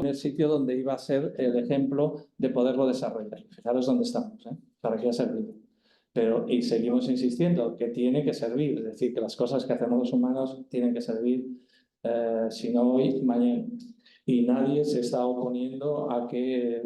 en el sitio donde iba a ser el ejemplo de poderlo desarrollar. Fijaros dónde estamos, para qué ha servido. Y seguimos insistiendo que tiene que servir, es decir, que las cosas que hacemos los humanos tienen que servir, si no hoy, mañana. Y nadie se está oponiendo a que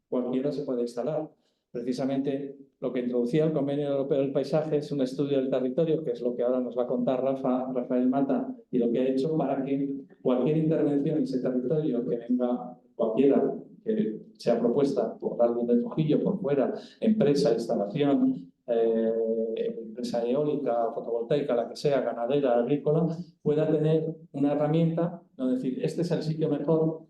cualquiera se pueda instalar. Precisamente lo que introducía el Convenio Europeo del Paisaje es un estudio del territorio, que es lo que ahora nos va a contar Rafael Mata, y lo que ha hecho para que cualquier intervención en ese territorio que venga, cualquiera que sea propuesta por alguien de Trujillo, por fuera, empresa, instalación, empresa eólica, fotovoltaica, la que sea, ganadera, agrícola, pueda tener una herramienta, no decir, este es el sitio mejor,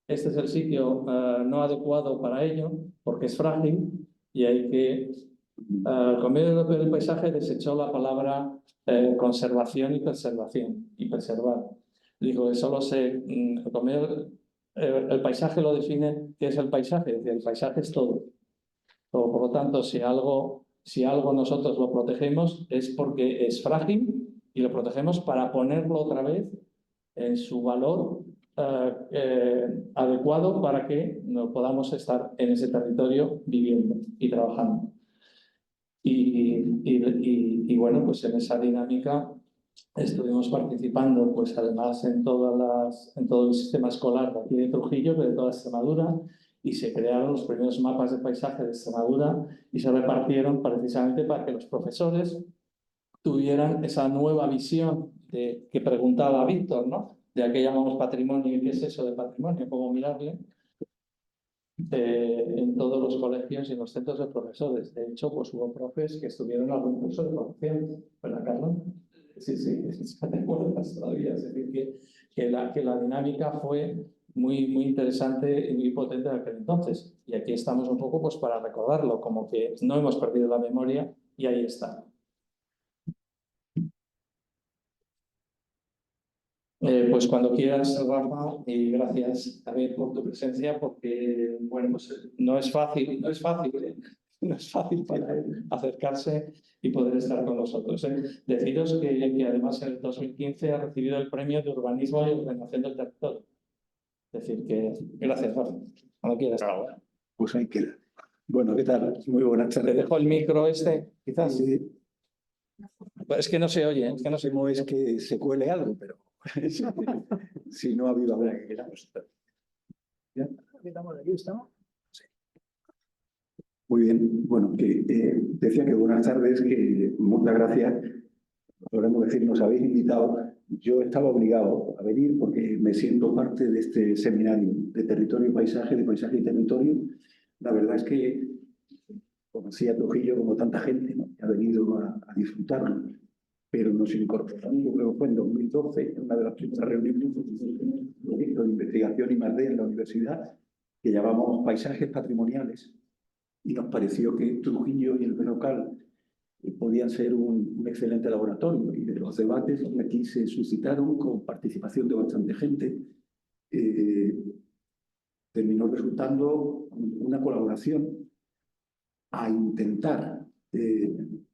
este es el sitio no adecuado para ello, porque es frágil y hay que... el Convenio Europeo del Paisaje desechó la palabra conservación y preservar. Dijo que solo el paisaje lo define, ¿qué es el paisaje? Es decir, el paisaje es todo. Por lo tanto, si algo nosotros lo protegemos es porque es frágil y lo protegemos para ponerlo otra vez en su valor adecuado para que no podamos estar en ese territorio viviendo y trabajando. Y bueno, pues en esa dinámica estuvimos participando, pues además en todo el sistema escolar de aquí de Trujillo, de toda Extremadura, y se crearon los primeros mapas de paisaje de Extremadura y se repartieron precisamente para que los profesores tuvieran esa nueva visión que preguntaba Víctor, ¿no? De a qué llamamos patrimonio y qué es eso de patrimonio, cómo mirarle, en todos los colegios y en los centros de profesores. De hecho, pues hubo profes que estuvieron en algún curso de formación, ¿verdad, Carlos? Sí, te acuerdas todavía. Es decir, que la dinámica fue muy interesante y muy potente en aquel entonces. Y aquí estamos un poco pues para recordarlo, como que no hemos perdido la memoria y ahí está. Pues cuando quieras, Rafa, y gracias también por tu presencia, porque bueno, pues no es fácil para él acercarse y poder estar con nosotros. Deciros que además en el 2015 ha recibido el premio de Urbanismo y Ordenación del Territorio. Es decir, que gracias, Rafa. Cuando quieras. Pues ahí queda. Bueno, ¿qué tal? Muy buenas tardes. Te dejo el micro quizás. Es que no se oye. Es que no se oye. Es que se cuele algo, pero si no ha habido alguna que queramos. ¿Ya? ¿Aquí estamos? Sí. Muy bien. Bueno, decía que buenas tardes, que muchas gracias. Podemos decir, nos habéis invitado. Yo estaba obligado a venir porque me siento parte de este seminario de territorio y paisaje, de paisaje y territorio. La verdad es que conocí a Trujillo como tanta gente, ¿no? Que ha venido a disfrutarlo, pero nos incorporamos, yo creo que fue en 2012, en una de las primeras reuniones de proyecto de investigación I+D en la universidad, que llamamos Paisajes Patrimoniales, y nos pareció que Trujillo y el Berrocal podían ser un excelente laboratorio, y de los debates que aquí se suscitaron con participación de bastante gente, terminó resultando una colaboración a intentar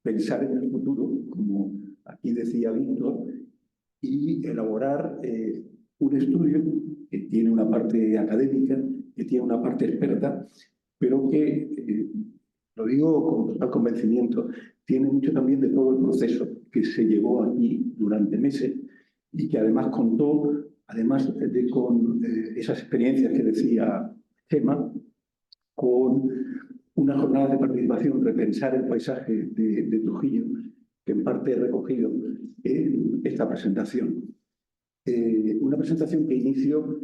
pensar en el futuro, como aquí decía Víctor, y elaborar un estudio que tiene una parte académica, que tiene una parte experta, pero que, lo digo con total convencimiento, tiene mucho también de todo el proceso que se llevó aquí durante meses y que además contó, además con esas experiencias que decía Gemma, con una jornada de participación, repensar el paisaje de Trujillo, que en parte he recogido en esta presentación. Una presentación que inicio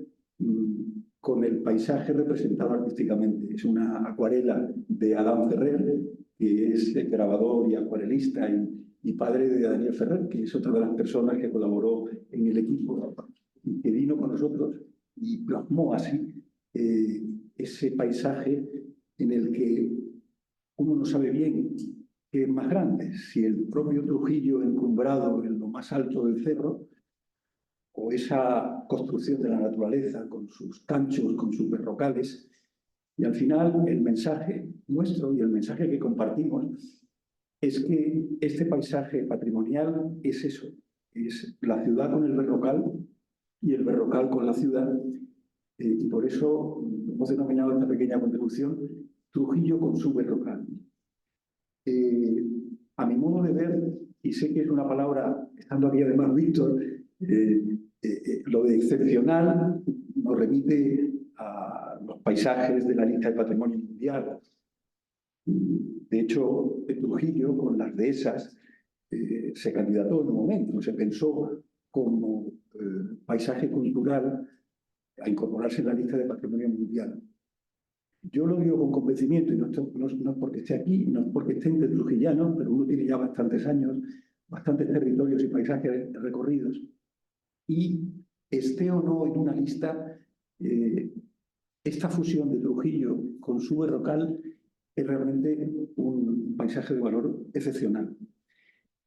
con el paisaje representado artísticamente. Es una acuarela de Adán Ferrer, que es grabador y acuarelista y padre de Daniel Ferrer, que es otra de las personas que colaboró en el equipo y que vino con nosotros y plasmó así ese paisaje en el que uno no sabe bien qué es más grande, si el propio Trujillo encumbrado en lo más alto del cerro, o esa construcción de la naturaleza con sus canchos, con sus berrocales. Y al final el mensaje nuestro y el mensaje que compartimos es que este paisaje patrimonial es eso, es la ciudad con el berrocal y el berrocal con la ciudad, y por eso hemos denominado esta pequeña contribución Trujillo con su berrocal. A mi modo de ver, y sé que es una palabra, estando aquí además Víctor, lo de excepcional nos remite a los paisajes de la lista de Patrimonio Mundial. De hecho, Trujillo, con las dehesas, se candidató en un momento, se pensó como paisaje cultural a incorporarse en la lista de Patrimonio Mundial. Yo lo digo con convencimiento, y no es porque esté aquí, no es porque esté entre trujillanos, pero uno tiene ya bastantes años, bastantes territorios y paisajes recorridos, y esté o no en una lista, esta fusión de Trujillo con su berrocal es realmente un paisaje de valor excepcional.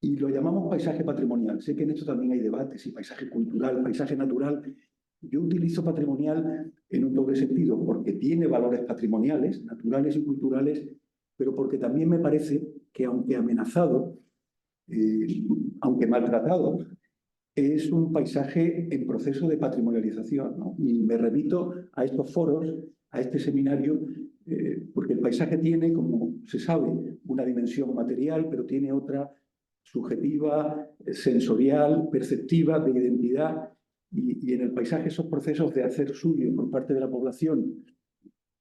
Y lo llamamos paisaje patrimonial. Sé que en esto también hay debates, si paisaje cultural, paisaje natural. Yo utilizo patrimonial en un doble sentido, porque tiene valores patrimoniales, naturales y culturales, pero porque también me parece que, aunque amenazado, aunque maltratado, es un paisaje en proceso de patrimonialización, ¿no? Y me remito a estos foros, a este seminario, porque el paisaje tiene, como se sabe, una dimensión material, pero tiene otra subjetiva, sensorial, perceptiva, de identidad, y en el paisaje esos procesos de hacer suyo por parte de la población,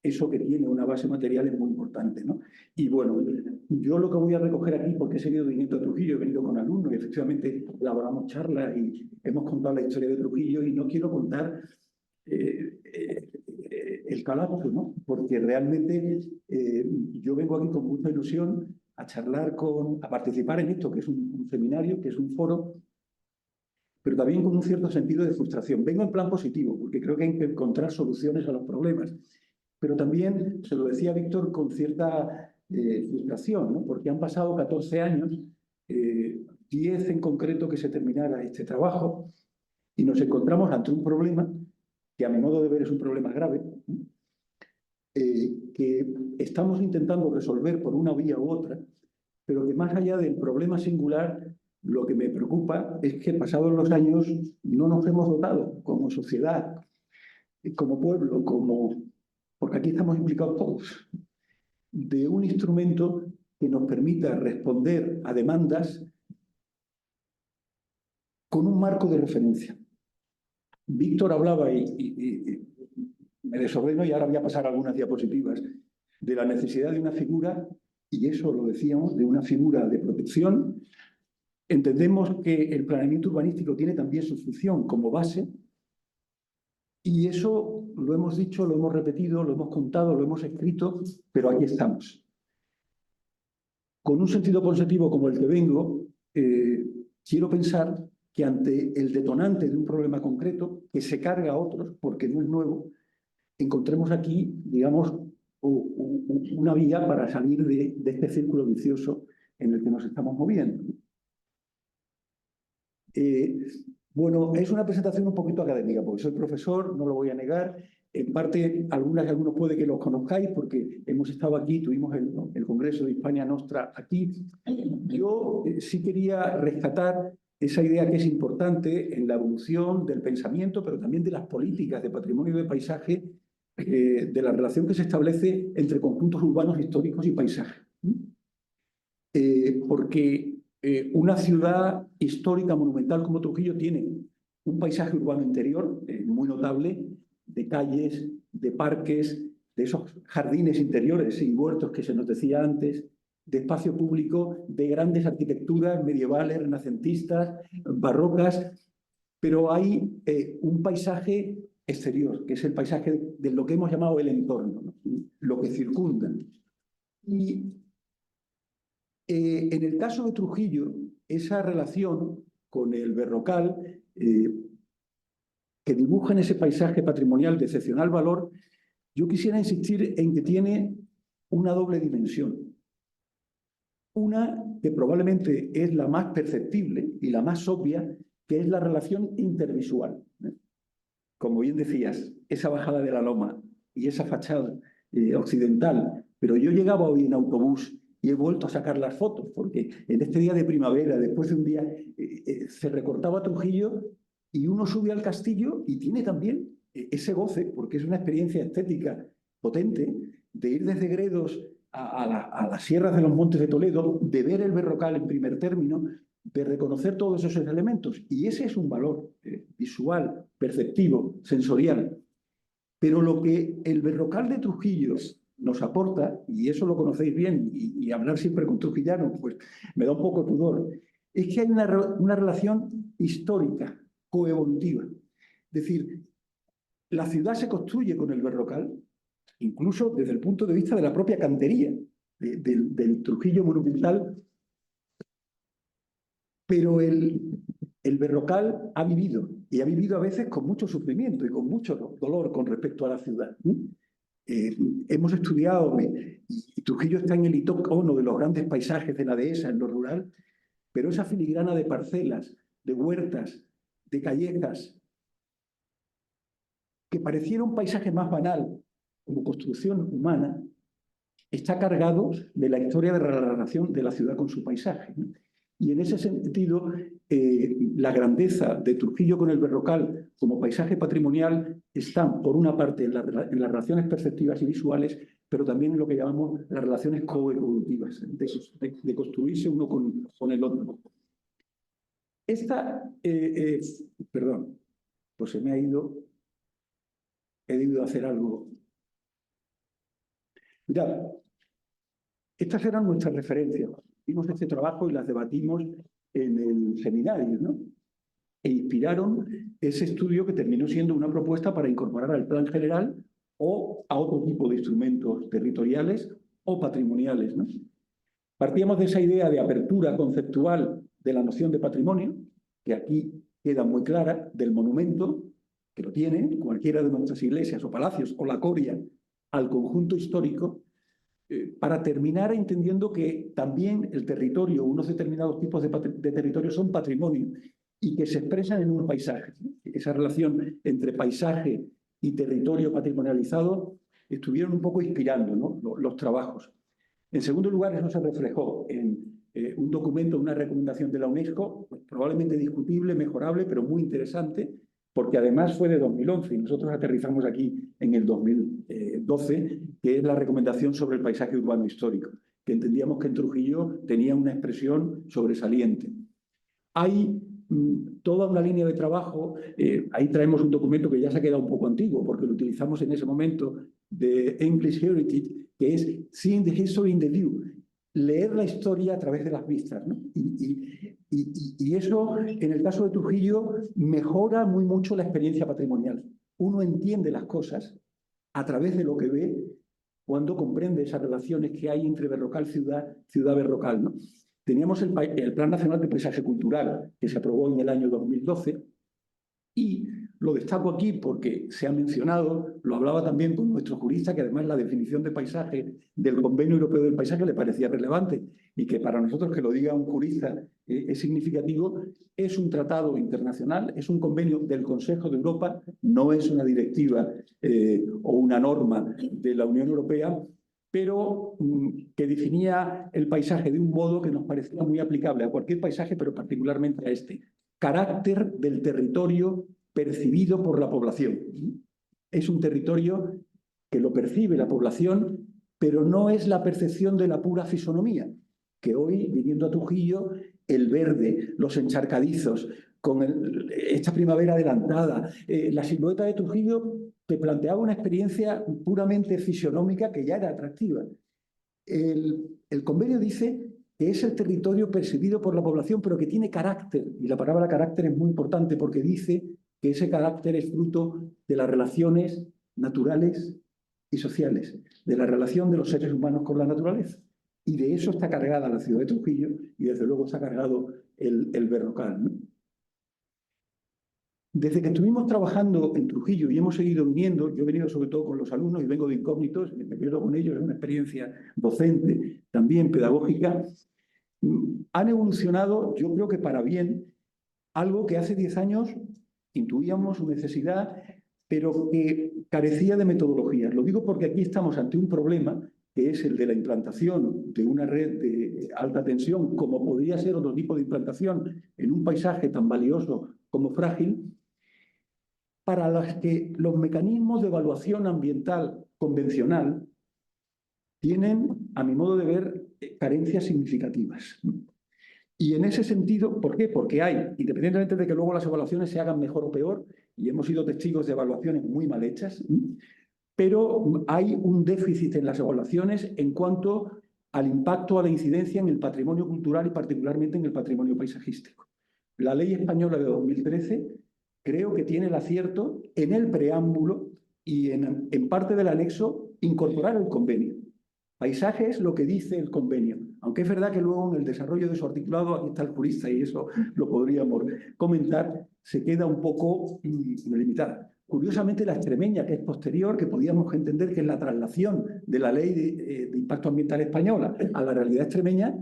eso que tiene una base material es muy importante, ¿no? Y bueno, yo lo que voy a recoger aquí, porque he seguido viniendo a Trujillo, he venido con alumnos y efectivamente elaboramos charlas y hemos contado la historia de Trujillo, y no quiero contar el colapso, ¿no? Porque realmente yo vengo aquí con mucha ilusión a charlar a participar en esto, que es un seminario, que es un foro, pero también con un cierto sentido de frustración. Vengo en plan positivo, porque creo que hay que encontrar soluciones a los problemas, pero también, se lo decía Víctor, con cierta frustración, ¿no? Porque han pasado 14 años, 10 en concreto que se terminara este trabajo, y nos encontramos ante un problema que a mi modo de ver es un problema grave, que estamos intentando resolver por una vía u otra, pero que más allá del problema singular, lo que me preocupa es que pasados los años no nos hemos dotado como sociedad, como pueblo, porque aquí estamos implicados todos, de un instrumento que nos permita responder a demandas con un marco de referencia. Víctor hablaba, y me desordeno y ahora voy a pasar algunas diapositivas, de la necesidad de una figura, y eso lo decíamos, de una figura de protección. Entendemos que el planeamiento urbanístico tiene también su función como base, y eso lo hemos dicho, lo hemos repetido, lo hemos contado, lo hemos escrito, pero aquí estamos. Con un sentido positivo como el que vengo, quiero pensar que ante el detonante de un problema concreto, que se carga a otros, porque no es nuevo, encontremos aquí, digamos, una vía para salir de este círculo vicioso en el que nos estamos moviendo. Bueno, es una presentación un poquito académica, porque soy profesor, no lo voy a negar. En parte, algunos puede que los conozcáis, porque hemos estado aquí, tuvimos el Congreso de Hispania Nostra aquí. Yo sí quería rescatar esa idea que es importante en la evolución del pensamiento, pero también de las políticas de patrimonio y de paisaje, de la relación que se establece entre conjuntos urbanos, históricos y paisaje. Porque una ciudad histórica, monumental como Trujillo tiene un paisaje urbano interior muy notable, de calles, de parques, de esos jardines interiores y huertos que se nos decía antes, de espacio público, de grandes arquitecturas medievales, renacentistas, barrocas, pero hay un paisaje exterior, que es el paisaje de lo que hemos llamado el entorno, ¿no? Lo que circunda. Y en el caso de Trujillo, esa relación con el berrocal, que dibuja en ese paisaje patrimonial de excepcional valor, yo quisiera insistir en que tiene una doble dimensión. Una que probablemente es la más perceptible y la más obvia, que es la relación intervisual. Como bien decías, esa bajada de la loma y esa fachada occidental, pero yo llegaba hoy en autobús y he vuelto a sacar las fotos, porque en este día de primavera, después de un día, se recortaba Trujillo y uno sube al castillo y tiene también ese goce, porque es una experiencia estética potente, de ir desde Gredos a las sierras de los Montes de Toledo, de ver el Berrocal en primer término, de reconocer todos esos elementos. Y ese es un valor visual, perceptivo, sensorial. Pero lo que el Berrocal de Trujillo nos aporta, y eso lo conocéis bien, y hablar siempre con trujillanos, pues me da un poco de pudor, es que hay una relación histórica, coevolutiva. Es decir, la ciudad se construye con el Berrocal, incluso desde el punto de vista de la propia cantería del Trujillo monumental, pero el Berrocal ha vivido, y ha vivido a veces con mucho sufrimiento y con mucho dolor con respecto a la ciudad. Hemos estudiado, y Trujillo está en el icono de los grandes paisajes de la dehesa en lo rural, pero esa filigrana de parcelas, de huertas, de callejas, que pareciera un paisaje más banal como construcción humana, está cargado de la historia de la relación de la ciudad con su paisaje. Y en ese sentido, la grandeza de Trujillo con el Berrocal como paisaje patrimonial está, por una parte, en las relaciones perceptivas y visuales, pero también en lo que llamamos las relaciones coevolutivas, de construirse uno con el otro. Perdón, pues se me ha ido, he debido hacer algo. Mirad, estas eran nuestras referencias. Hicimos este trabajo y las debatimos en el seminario, ¿no? E inspiraron ese estudio que terminó siendo una propuesta para incorporar al plan general o a otro tipo de instrumentos territoriales o patrimoniales, ¿no? Partíamos de esa idea de apertura conceptual de la noción de patrimonio, que aquí queda muy clara, del monumento, que lo tiene cualquiera de nuestras iglesias o palacios, o la coria, al conjunto histórico, para terminar entendiendo que también el territorio, unos determinados tipos de territorio son patrimonio y que se expresan en un paisaje. Esa relación entre paisaje y territorio patrimonializado estuvieron un poco inspirando, ¿no?, los trabajos. En segundo lugar, eso se reflejó en un documento, una recomendación de la UNESCO, probablemente discutible, mejorable, pero muy interesante, porque además fue de 2011 y nosotros aterrizamos aquí en el 2012, que es la recomendación sobre el paisaje urbano histórico, que entendíamos que en Trujillo tenía una expresión sobresaliente. Hay toda una línea de trabajo, ahí traemos un documento que ya se ha quedado un poco antiguo, porque lo utilizamos en ese momento, de English Heritage, que es Seeing the History in the View, leer la historia a través de las vistas, ¿no? Y eso, en el caso de Trujillo, mejora muy mucho la experiencia patrimonial. Uno entiende las cosas a través de lo que ve cuando comprende esas relaciones que hay entre Berrocal-ciudad, ciudad-Berrocal, ¿no? Teníamos el Plan Nacional de Paisaje Cultural, que se aprobó en el año 2012, y lo destaco aquí porque se ha mencionado, lo hablaba también con nuestro jurista, que además la definición de paisaje del Convenio Europeo del Paisaje le parecía relevante y que para nosotros, que lo diga un jurista, es significativo. Es un tratado internacional, es un convenio del Consejo de Europa, no es una directiva o una norma de la Unión Europea, pero que definía el paisaje de un modo que nos parecía muy aplicable a cualquier paisaje, pero particularmente a este. Carácter del territorio percibido por la población. Es un territorio que lo percibe la población, pero no es la percepción de la pura fisonomía, que hoy, viniendo a Trujillo, el verde, los encharcadizos, con esta primavera adelantada, la silueta de Trujillo te planteaba una experiencia puramente fisionómica que ya era atractiva. El convenio dice que es el territorio percibido por la población, pero que tiene carácter, y la palabra carácter es muy importante porque dice que ese carácter es fruto de las relaciones naturales y sociales, de la relación de los seres humanos con la naturaleza. Y de eso está cargada la ciudad de Trujillo y desde luego está cargado el Berrocal, ¿no? Desde que estuvimos trabajando en Trujillo y hemos seguido viniendo, yo he venido sobre todo con los alumnos y vengo de incógnitos, me pierdo con ellos, es una experiencia docente, también pedagógica, han evolucionado, yo creo que para bien, algo que hace 10 años intuíamos su necesidad, pero que carecía de metodologías. Lo digo porque aquí estamos ante un problema, que es el de la implantación de una red de alta tensión, como podría ser otro tipo de implantación en un paisaje tan valioso como frágil, para las que los mecanismos de evaluación ambiental convencional tienen, a mi modo de ver, carencias significativas. Y en ese sentido, ¿por qué? Porque hay, independientemente de que luego las evaluaciones se hagan mejor o peor, y hemos sido testigos de evaluaciones muy mal hechas, pero hay un déficit en las evaluaciones en cuanto al impacto, a la incidencia en el patrimonio cultural y particularmente en el patrimonio paisajístico. La ley española de 2013 creo que tiene el acierto en el preámbulo y en parte del anexo incorporar el convenio. Paisaje es lo que dice el convenio, aunque es verdad que luego en el desarrollo de su articulado, aquí está el jurista y eso lo podríamos comentar, se queda un poco limitada. Curiosamente, la extremeña, que es posterior, que podíamos entender que es la traslación de la ley de impacto ambiental española a la realidad extremeña,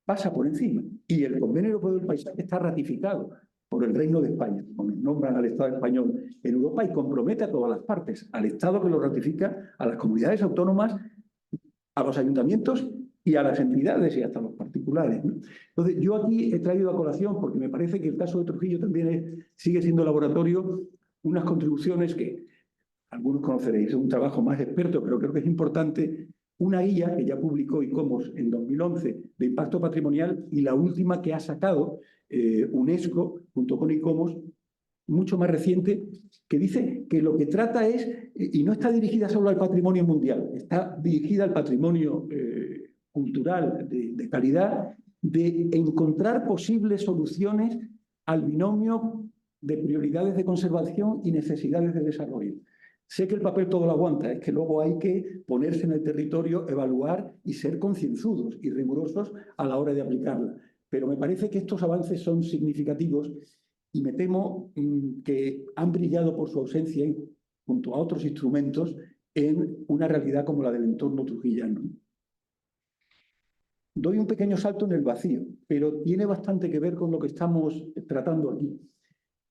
pasa por encima. Y el Convenio Europeo del Paisaje está ratificado por el Reino de España, donde nombran al Estado español en Europa y compromete a todas las partes, al Estado que lo ratifica, a las comunidades autónomas, a los ayuntamientos y a las entidades y hasta los particulares, ¿no? Entonces, yo aquí he traído a colación, porque me parece que el caso de Trujillo también sigue siendo laboratorio, unas contribuciones que algunos conoceréis, es un trabajo más experto, pero creo que es importante, una guía que ya publicó ICOMOS en 2011 de impacto patrimonial y la última que ha sacado UNESCO junto con ICOMOS, mucho más reciente, que dice que lo que trata es, y no está dirigida solo al patrimonio mundial, está dirigida al patrimonio cultural de calidad, de encontrar posibles soluciones al binomio de prioridades de conservación y necesidades de desarrollo. Sé que el papel todo lo aguanta, es que luego hay que ponerse en el territorio, evaluar y ser concienzudos y rigurosos a la hora de aplicarla. Pero me parece que estos avances son significativos y me temo que han brillado por su ausencia junto a otros instrumentos en una realidad como la del entorno trujillano. Doy un pequeño salto en el vacío, pero tiene bastante que ver con lo que estamos tratando aquí.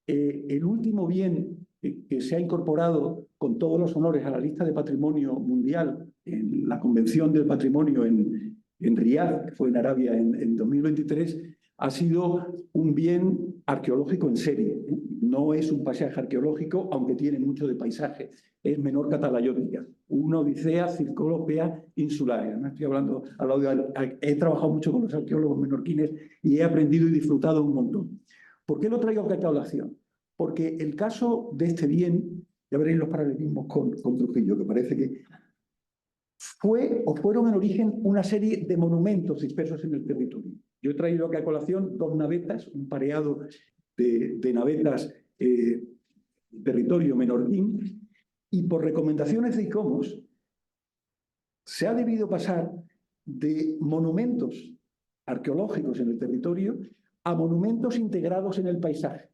El último bien que se ha incorporado con todos los honores a la lista de patrimonio mundial en la Convención del Patrimonio en Riad, que fue en Arabia en 2023, ha sido un bien arqueológico en serie. No es un paisaje arqueológico, aunque tiene mucho de paisaje. Es Menorca talayótica, una odisea circolopea insularia. No estoy hablando al lado he trabajado mucho con los arqueólogos menorquines y he aprendido y disfrutado un montón. ¿Por qué lo traigo a colación? Porque el caso de este bien, ya veréis los paralelismos con Trujillo, que parece que fue o fueron en origen una serie de monumentos dispersos en el territorio. Yo he traído aquí a colación dos navetas, un pareado de navetas territorio menorquín, y por recomendaciones de ICOMOS se ha debido pasar de monumentos arqueológicos en el territorio a monumentos integrados en el paisaje,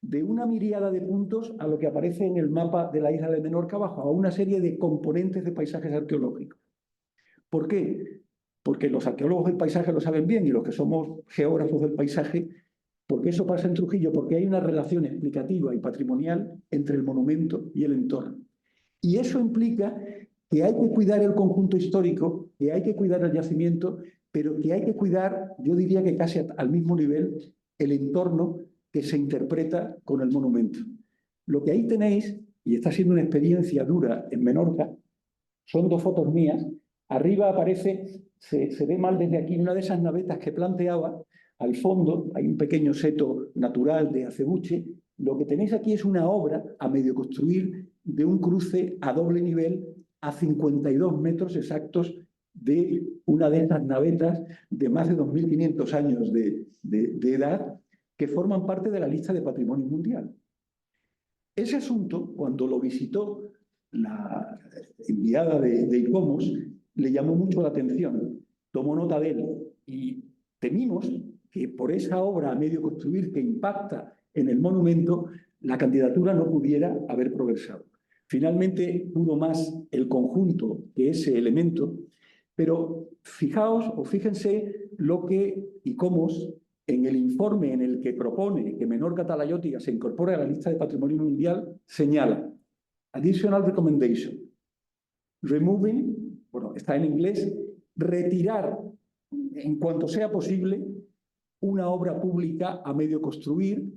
de una miríada de puntos a lo que aparece en el mapa de la isla de Menorca abajo, a una serie de componentes de paisajes arqueológicos. ¿Por qué? Porque los arqueólogos del paisaje lo saben bien y los que somos geógrafos del paisaje, porque eso pasa en Trujillo, porque hay una relación explicativa y patrimonial entre el monumento y el entorno. Y eso implica que hay que cuidar el conjunto histórico, que hay que cuidar el yacimiento, pero que hay que cuidar, yo diría que casi al mismo nivel, el entorno que se interpreta con el monumento. Lo que ahí tenéis, y está siendo una experiencia dura en Menorca, son dos fotos mías. Arriba aparece, se ve mal desde aquí, una de esas navetas que planteaba. Al fondo hay un pequeño seto natural de acebuche. Lo que tenéis aquí es una obra a medio construir de un cruce a doble nivel a 52 metros exactos de una de esas navetas de más de 2.500 años de edad que forman parte de la lista de patrimonio mundial. Ese asunto, cuando lo visitó la enviada de ICOMOS, le llamó mucho la atención, tomó nota de él y temimos que por esa obra a medio construir que impacta en el monumento, la candidatura no pudiera haber progresado. Finalmente pudo más el conjunto que ese elemento, pero fijaos o fíjense lo que ICOMOS, en el informe en el que propone que Menorca talayótica se incorpore a la lista de patrimonio mundial, señala Additional Recommendation, removing, bueno, está en inglés, retirar en cuanto sea posible una obra pública a medio construir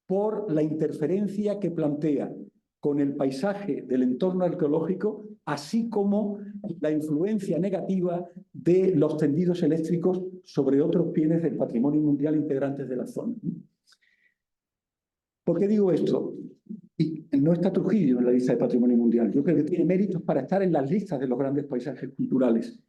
por la interferencia que plantea con el paisaje del entorno arqueológico, así como la influencia negativa de los tendidos eléctricos sobre otros bienes del patrimonio mundial integrantes de la zona. ¿Por qué digo esto? Y no está Trujillo en la lista de patrimonio mundial. Yo creo que tiene méritos para estar en las listas de los grandes paisajes culturales.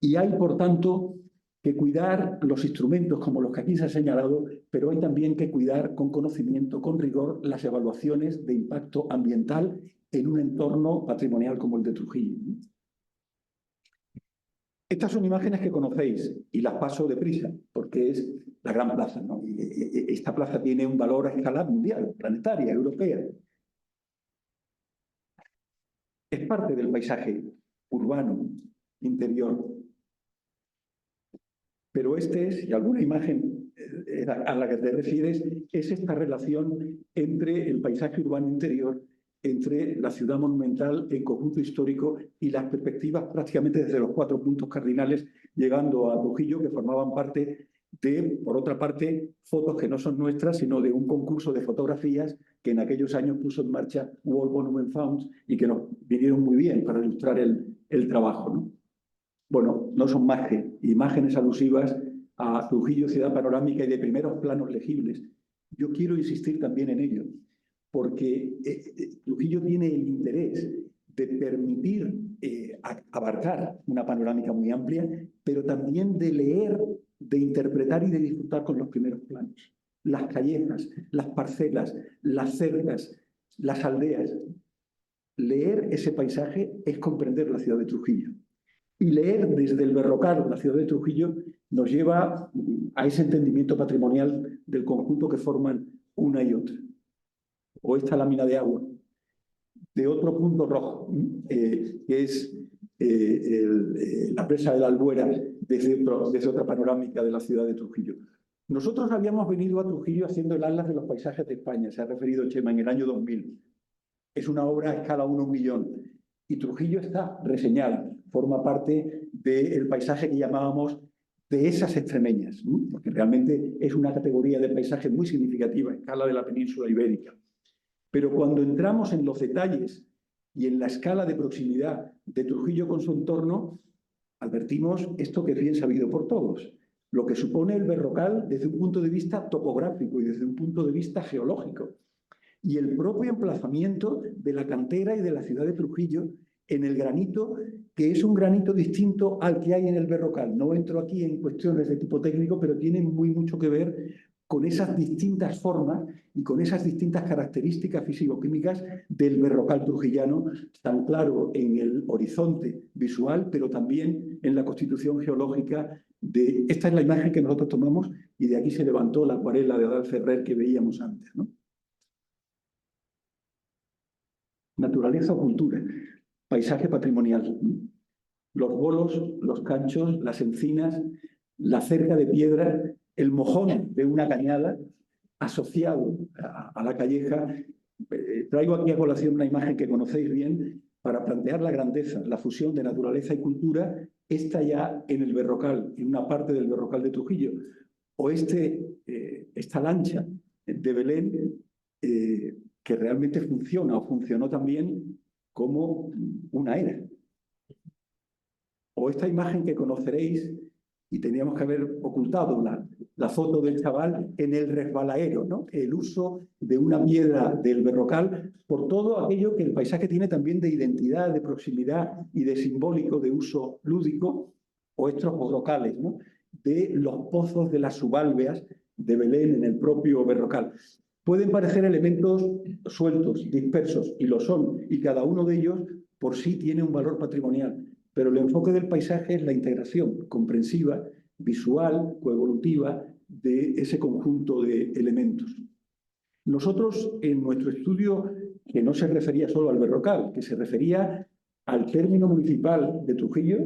Y hay, por tanto, que cuidar los instrumentos como los que aquí se han señalado, pero hay también que cuidar con conocimiento, con rigor, las evaluaciones de impacto ambiental en un entorno patrimonial como el de Trujillo. Estas son imágenes que conocéis y las paso deprisa porque es la gran plaza, ¿no? Esta plaza tiene un valor a escala mundial, planetaria, europea. Es parte del paisaje urbano, interior. Pero y alguna imagen a la que te refieres, es esta relación entre el paisaje urbano interior, entre la ciudad monumental, el conjunto histórico y las perspectivas prácticamente desde los 4 puntos cardinales, llegando a Trujillo, que formaban parte de, por otra parte, fotos que no son nuestras, sino de un concurso de fotografías que en aquellos años puso en marcha World Monument Funds y que nos vinieron muy bien para ilustrar el trabajo, ¿no? Bueno, no son más que imágenes alusivas a Trujillo, ciudad panorámica y de primeros planos legibles. Yo quiero insistir también en ello, porque Trujillo tiene el interés de permitir abarcar una panorámica muy amplia, pero también de leer, de interpretar y de disfrutar con los primeros planos. Las callejas, las parcelas, las cercas, las aldeas. Leer ese paisaje es comprender la ciudad de Trujillo. Y leer desde el Berrocal, la ciudad de Trujillo, nos lleva a ese entendimiento patrimonial del conjunto que forman una y otra. O esta lámina de agua, de otro punto rojo, que es la presa de la Albuera, desde otra panorámica de la ciudad de Trujillo. Nosotros habíamos venido a Trujillo haciendo el Atlas de los Paisajes de España, se ha referido Chema, en el año 2000. Es una obra a escala 1 a 1 millón. Y Trujillo está reseñada, forma parte del paisaje que llamábamos de esas extremeñas, ¿no? Porque realmente es una categoría de paisaje muy significativa a escala de la península ibérica. Pero cuando entramos en los detalles y en la escala de proximidad de Trujillo con su entorno, advertimos esto que es bien sabido por todos, lo que supone el Berrocal desde un punto de vista topográfico y desde un punto de vista geológico. Y el propio emplazamiento de la cantera y de la ciudad de Trujillo en el granito, que es un granito distinto al que hay en el Berrocal. No entro aquí en cuestiones de tipo técnico, pero tiene mucho que ver con esas distintas formas y con esas distintas características físico-químicas del Berrocal trujillano, tan claro en el horizonte visual, pero también en la constitución geológica de... Esta es la imagen que nosotros tomamos y de aquí se levantó la acuarela de Adal Ferrer que veíamos antes, ¿no? Naturaleza o cultura, paisaje patrimonial. Los bolos, los canchos, las encinas, la cerca de piedra, el mojón de una cañada asociado a la calleja. Traigo aquí a colación una imagen que conocéis bien para plantear la grandeza, la fusión de naturaleza y cultura, está ya en el Berrocal, en una parte del Berrocal de Trujillo. O esta lancha de Belén, que realmente funciona o funcionó también como una era. O esta imagen que conoceréis, y teníamos que haber ocultado la foto del chaval en el resbalaero, ¿no? El uso de una piedra del Berrocal por todo aquello que el paisaje tiene también de identidad, de proximidad y de simbólico, de uso lúdico, o estos berrocales, ¿no? De los pozos de las subalveas de Belén en el propio Berrocal. Pueden parecer elementos sueltos, dispersos, y lo son, y cada uno de ellos por sí tiene un valor patrimonial. Pero el enfoque del paisaje es la integración comprensiva, visual, coevolutiva de ese conjunto de elementos. Nosotros, en nuestro estudio, que no se refería solo al Berrocal, que se refería al término municipal de Trujillo,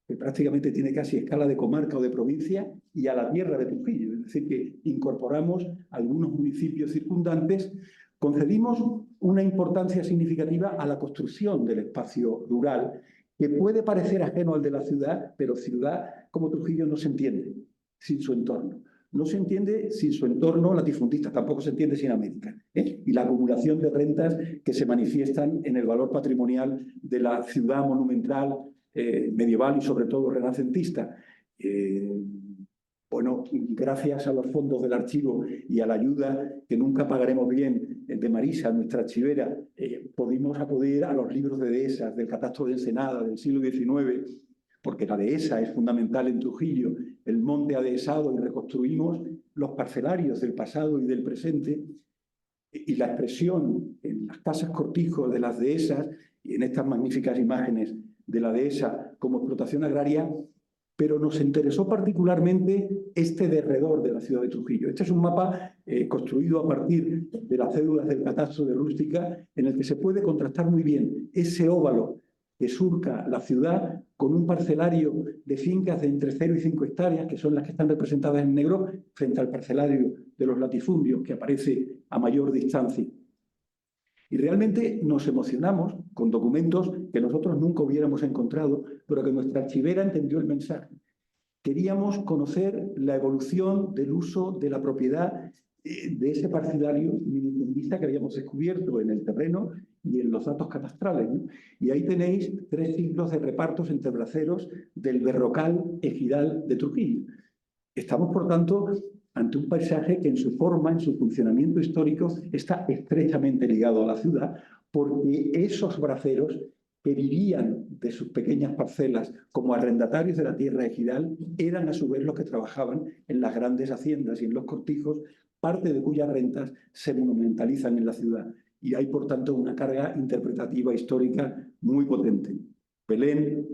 que prácticamente tiene casi escala de comarca o de provincia, y a la tierra de Trujillo, es decir, que incorporamos algunos municipios circundantes, concedimos una importancia significativa a la construcción del espacio rural, que puede parecer ajeno al de la ciudad, pero ciudad como Trujillo no se entiende sin su entorno. no se entiende sin su entorno latifundista, tampoco se entiende sin América, ¿eh? Y la acumulación de rentas que se manifiestan en el valor patrimonial de la ciudad monumental, medieval y sobre todo renacentista. Bueno, gracias a los fondos del archivo y a la ayuda que nunca pagaremos bien de Marisa, nuestra archivera, pudimos acudir a los libros de dehesas, del catastro de Ensenada del siglo XIX, porque la dehesa es fundamental en Trujillo, el monte adhesado, y reconstruimos los parcelarios del pasado y del presente, y la expresión en las casas cortijos de las dehesas y en estas magníficas imágenes de la dehesa como explotación agraria. Pero nos interesó particularmente este derredor de la ciudad de Trujillo. Este es un mapa construido a partir de las cédulas del catastro de Rústica, en el que se puede contrastar muy bien ese óvalo que surca la ciudad con un parcelario de fincas de entre 0 y 5 hectáreas, que son las que están representadas en negro, frente al parcelario de los latifundios, que aparece a mayor distancia. Y realmente nos emocionamos con documentos que nosotros nunca hubiéramos encontrado, pero que nuestra archivera entendió el mensaje. Queríamos conocer la evolución del uso de la propiedad de ese parcelario minifundista que habíamos descubierto en el terreno y en los datos catastrales, ¿no? Y ahí tenéis 3 siglos de repartos entre braceros del berrocal ejidal de Trujillo. Estamos, por tanto, ante un paisaje que en su forma, en su funcionamiento histórico, está estrechamente ligado a la ciudad, porque esos braceros que vivían de sus pequeñas parcelas como arrendatarios de la tierra ejidal eran a su vez los que trabajaban en las grandes haciendas y en los cortijos, parte de cuyas rentas se monumentalizan en la ciudad. Y hay, por tanto, una carga interpretativa histórica muy potente. Belén,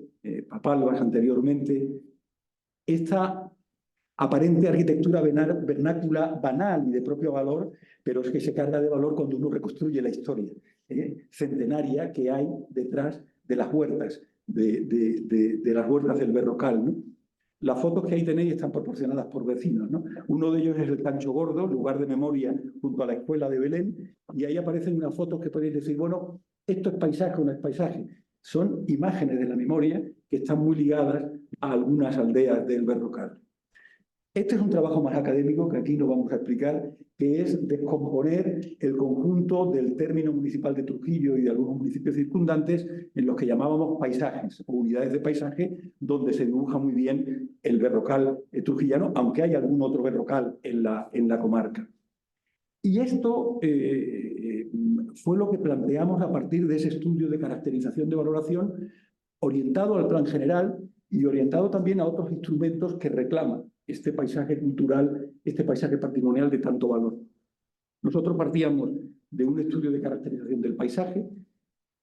Papalbas anteriormente, esta aparente arquitectura vernácula banal y de propio valor, pero es que se carga de valor cuando uno reconstruye la historia centenaria que hay detrás de las huertas, de las huertas del Berrocal, ¿no? Las fotos que ahí tenéis están proporcionadas por vecinos, ¿no? Uno de ellos es el Cancho Gordo, lugar de memoria junto a la escuela de Belén, y ahí aparecen unas fotos que podéis decir, bueno, esto es paisaje o no es paisaje. Son imágenes de la memoria que están muy ligadas a algunas aldeas del Berrocal. Este es un trabajo más académico que aquí no vamos a explicar, que es descomponer el conjunto del término municipal de Trujillo y de algunos municipios circundantes en los que llamábamos paisajes o unidades de paisaje, donde se dibuja muy bien el berrocal trujillano, aunque hay algún otro berrocal en la comarca. Y esto fue lo que planteamos a partir de ese estudio de caracterización de valoración, orientado al plan general y orientado también a otros instrumentos que reclaman este paisaje cultural, este paisaje patrimonial de tanto valor. Nosotros partíamos de un estudio de caracterización del paisaje,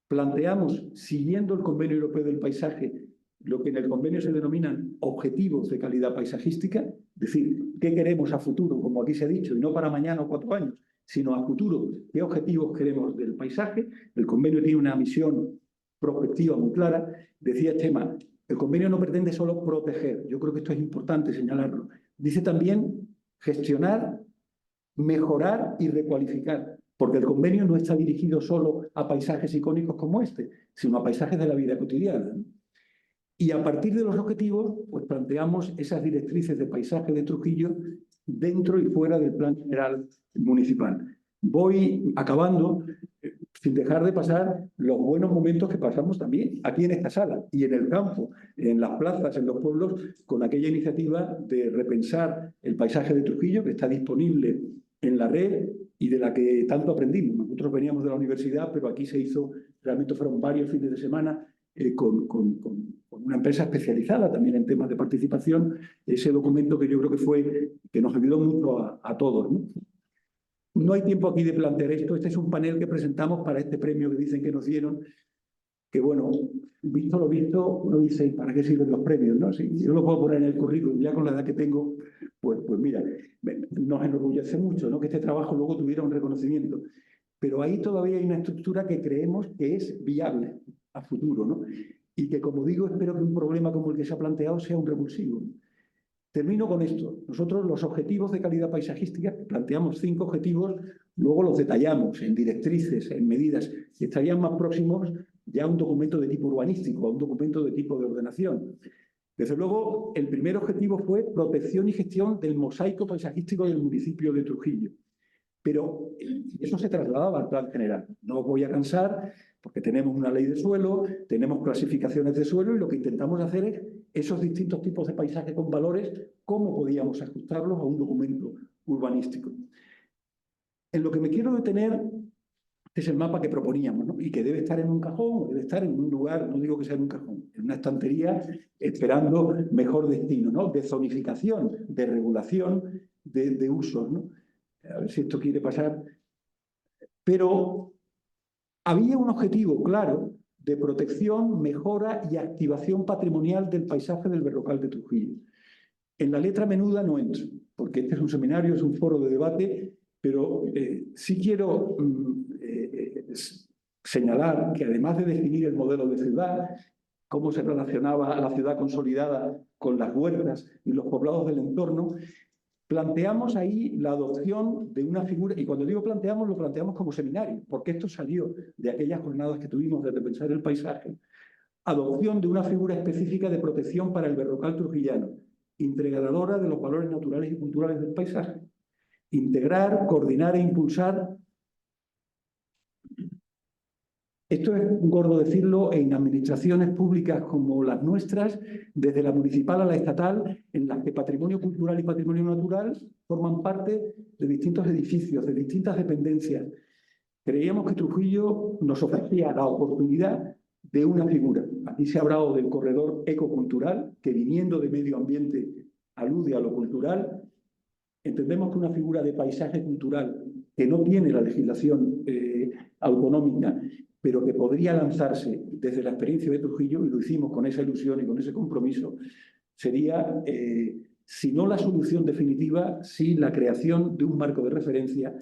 planteamos, siguiendo el Convenio Europeo del Paisaje, lo que en el convenio se denominan objetivos de calidad paisajística, es decir, qué queremos a futuro, como aquí se ha dicho, y no para mañana o 4 años, sino a futuro, qué objetivos queremos del paisaje. El convenio tiene una misión prospectiva muy clara. Decía Chema, el convenio no pretende solo proteger, yo creo que esto es importante señalarlo. Dice también gestionar, mejorar y recualificar, porque el convenio no está dirigido solo a paisajes icónicos como este, sino a paisajes de la vida cotidiana, ¿no? Y a partir de los objetivos, pues planteamos esas directrices de paisaje de Trujillo dentro y fuera del plan general municipal. Voy acabando sin dejar de pasar los buenos momentos que pasamos también aquí en esta sala y en el campo, en las plazas, en los pueblos, con aquella iniciativa de repensar el paisaje de Trujillo, que está disponible en la red y de la que tanto aprendimos. Nosotros veníamos de la universidad, pero aquí se hizo, realmente fueron varios fines de semana con una empresa especializada también en temas de participación, ese documento que yo creo que nos ayudó mucho a todos, ¿no? No hay tiempo aquí de plantear esto. Este es un panel que presentamos para este premio que dicen que nos dieron, que bueno, visto lo visto, uno dice, ¿para qué sirven los premios, no? Si yo lo puedo poner en el currículum, ya con la edad que tengo, pues mira, nos enorgullece mucho, ¿no?, que este trabajo luego tuviera un reconocimiento. Pero ahí todavía hay una estructura que creemos que es viable a futuro, ¿no? Y que, como digo, espero que un problema como el que se ha planteado sea un revulsivo. Termino con esto. Nosotros los objetivos de calidad paisajística, planteamos 5 objetivos, luego los detallamos en directrices, en medidas, y estarían más próximos ya a un documento de tipo urbanístico, a un documento de tipo de ordenación. Desde luego, el primer objetivo fue protección y gestión del mosaico paisajístico del municipio de Trujillo. Pero eso se trasladaba al plan general. No os voy a cansar, porque tenemos una ley de suelo, tenemos clasificaciones de suelo y lo que intentamos hacer es esos distintos tipos de paisajes con valores, cómo podíamos ajustarlos a un documento urbanístico. En lo que me quiero detener es el mapa que proponíamos, ¿no? Y que debe estar en un cajón, o debe estar en un lugar, no digo que sea en un cajón, en una estantería, esperando mejor destino, ¿no? De zonificación, de regulación, de usos, ¿no? A ver si esto quiere pasar. Pero había un objetivo claro de protección, mejora y activación patrimonial del paisaje del Berrocal de Trujillo. En la letra menuda no entro, porque este es un seminario, es un foro de debate, pero sí quiero señalar que además de definir el modelo de ciudad, cómo se relacionaba la ciudad consolidada con las huertas y los poblados del entorno, planteamos ahí la adopción de una figura, y cuando digo planteamos, lo planteamos como seminario, porque esto salió de aquellas jornadas que tuvimos de repensar el paisaje, adopción de una figura específica de protección para el Berrocal trujillano, integradora de los valores naturales y culturales del paisaje. Integrar, coordinar e impulsar. Esto es gordo decirlo en administraciones públicas como las nuestras, desde la municipal a la estatal, en las que patrimonio cultural y patrimonio natural forman parte de distintos edificios, de distintas dependencias. Creíamos que Trujillo nos ofrecía la oportunidad de una figura. Aquí se ha hablado del corredor ecocultural, que viniendo de medio ambiente alude a lo cultural. Entendemos que una figura de paisaje cultural que no tiene la legislación autonómica, pero que podría lanzarse desde la experiencia de Trujillo, y lo hicimos con esa ilusión y con ese compromiso, sería, si no la solución definitiva, sí la creación de un marco de referencia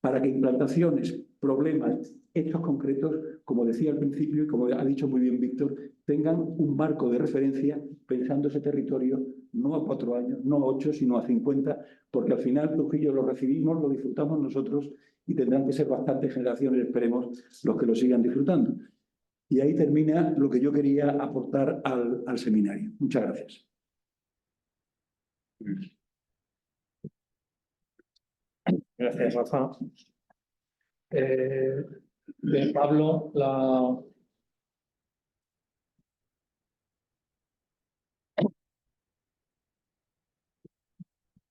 para que implantaciones, problemas, hechos concretos, como decía al principio y como ha dicho muy bien Víctor, tengan un marco de referencia pensando ese territorio no a 4 años, no a 8, sino a 50, porque al final Trujillo lo recibimos, lo disfrutamos nosotros y tendrán que ser bastantes generaciones, esperemos, los que lo sigan disfrutando. Y ahí termina lo que yo quería aportar al seminario. Muchas gracias. Gracias, Rafa. De Pablo,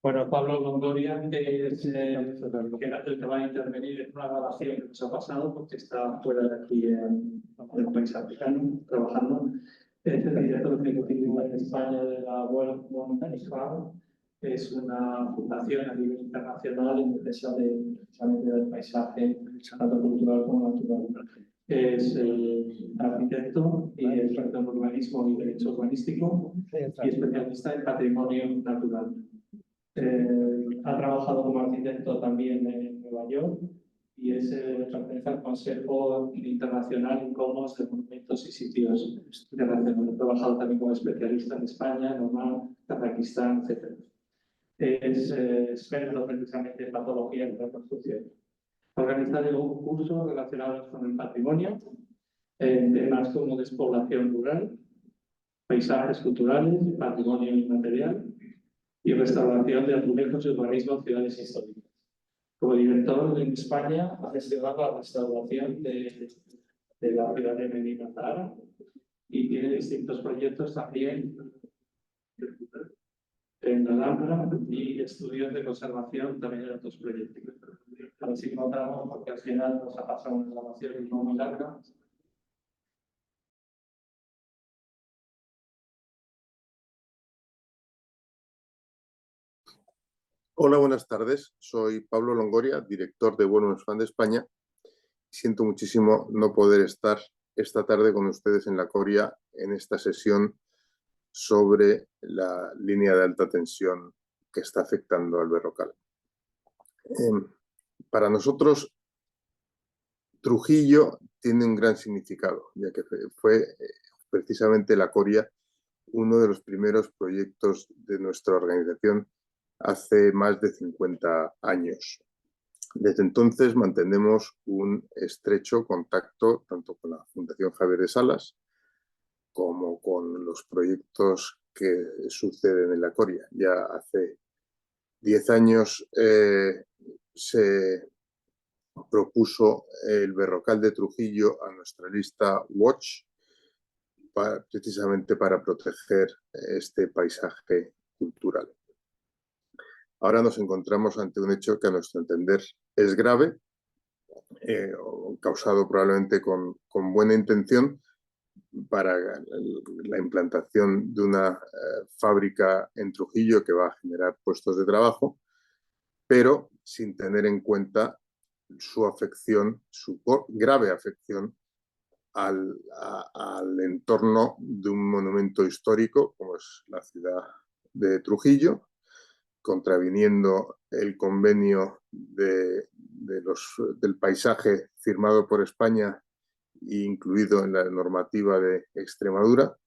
Bueno, Pablo Longoria, que es el que va a intervenir en una grabación que nos ha pasado, porque está fuera de aquí en el país africano, trabajando. Es el director ejecutivo en España de la World Monetary Fund. Es una fundación a nivel internacional en defensa precisamente del paisaje, tanto cultural como natural. Es arquitecto y experto en urbanismo y derecho urbanístico y especialista en patrimonio natural. Ha trabajado como arquitecto también en Nueva York y pertenece al Consejo Internacional en Comos de Monumentos y Sitios Internacionales. Ha trabajado también como especialista en España, en Oman, Kazajistán, etc. Es experto precisamente en patología y reconstrucción. Ha organizado cursos relacionados con el patrimonio, en temas como despoblación rural, paisajes culturales, patrimonio inmaterial y restauración de azulejos y urbanismo en ciudades históricas. Como director en España ha gestionado la restauración de la ciudad de Medina Zahara y tiene distintos proyectos también en Alhambra y estudios de conservación también en otros proyectos. Así que notamos porque al final nos ha pasado una grabación muy larga. Hola, buenas tardes. Soy Pablo Longoria, director de World Monuments Fund de España. Siento muchísimo no poder estar esta tarde con ustedes en la Coria en esta sesión sobre la línea de alta tensión que está afectando al Berrocal. Para nosotros, Trujillo tiene un gran significado, ya que fue precisamente la Coria uno de los primeros proyectos de nuestra organización hace más de 50 años. Desde entonces mantenemos un estrecho contacto tanto con la Fundación Javier de Salas como con los proyectos que suceden en la Coria. Ya hace 10 años se propuso el Berrocal de Trujillo a nuestra lista Watch, precisamente para proteger este paisaje cultural. Ahora nos encontramos ante un hecho que a nuestro entender es grave, causado probablemente con buena intención para la implantación de una fábrica en Trujillo que va a generar puestos de trabajo, pero sin tener en cuenta su afección, su grave afección al entorno de un monumento histórico como es la ciudad de Trujillo, contraviniendo el convenio del paisaje firmado por España e incluido en la normativa de Extremadura.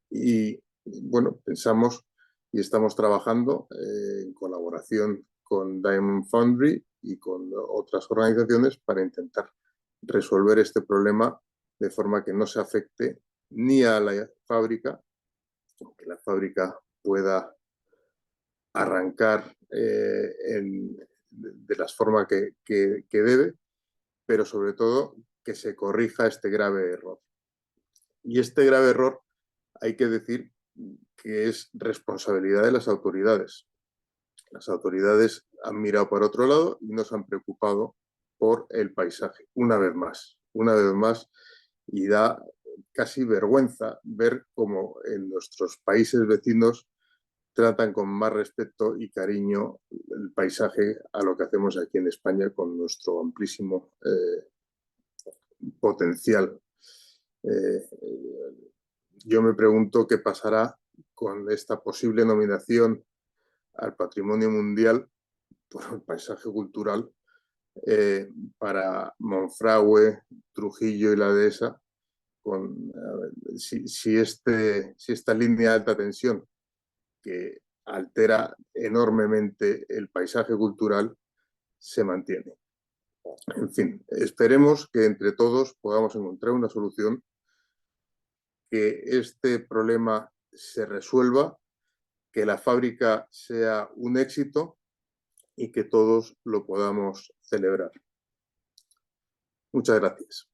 Y bueno, pensamos y estamos trabajando en colaboración con Diamond Foundry y con otras organizaciones para intentar resolver este problema de forma que no se afecte ni a la fábrica, que la fábrica pueda arrancar de las formas que debe, pero sobre todo que se corrija este grave error. Y este grave error hay que decir que es responsabilidad de las autoridades. Las autoridades han mirado para otro lado y no se han preocupado por el paisaje, una vez más, y da casi vergüenza ver cómo en nuestros países vecinos tratan con más respeto y cariño el paisaje a lo que hacemos aquí en España con nuestro amplísimo potencial. Yo me pregunto qué pasará con esta posible nominación al Patrimonio Mundial por el paisaje cultural para Monfragüe, Trujillo y la Dehesa, si esta línea de alta tensión que altera enormemente el paisaje cultural se mantiene. En fin, esperemos que entre todos podamos encontrar una solución, que este problema se resuelva, que la fábrica sea un éxito y que todos lo podamos celebrar. Muchas gracias.